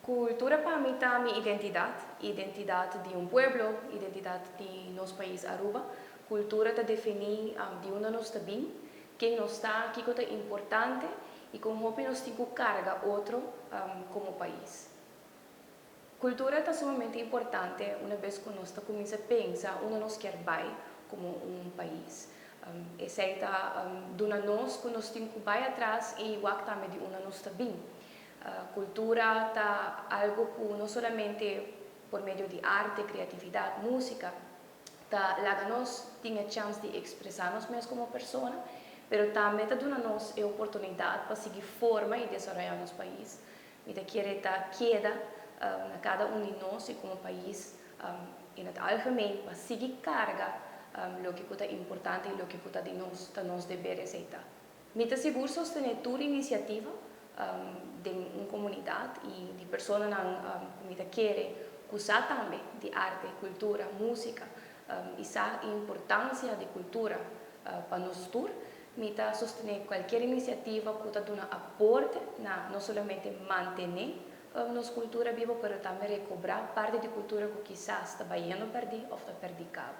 Cultura para mí está mi identidad, identidad de un pueblo, identidad de nuestro país Aruba. Cultura te define de uno nos está bien, que nos está, que es importante y como nos tiene carga otro como país. Cultura está sumamente importante una vez que uno comienza a pensar, uno nos quer vai como un país. Essa está de nós que nos tem que vai atrás e igual também de una nos está bien. Cultura está algo que no solamente por medio de arte, creatividad, música, la nos tiene chance de expresarnos más como persona, pero también está dando nos oportunidad para seguir forma y desarrollar nuestro país. Mira, quiere estar queda cada uno de nosotros como país en el algemeen para seguir carga lo que es importante y lo que es de nos deberes. Mita seguro sostener toda iniciativa de una comunidad y de personas que quieren usar también de arte, cultura, música y esa importancia de cultura para nosotros. Mita sostener cualquier iniciativa que da un aporte no solamente mantener nuestra cultura viva, pero también recobrar parte de cultura que quizás está yendo perder o está perdida.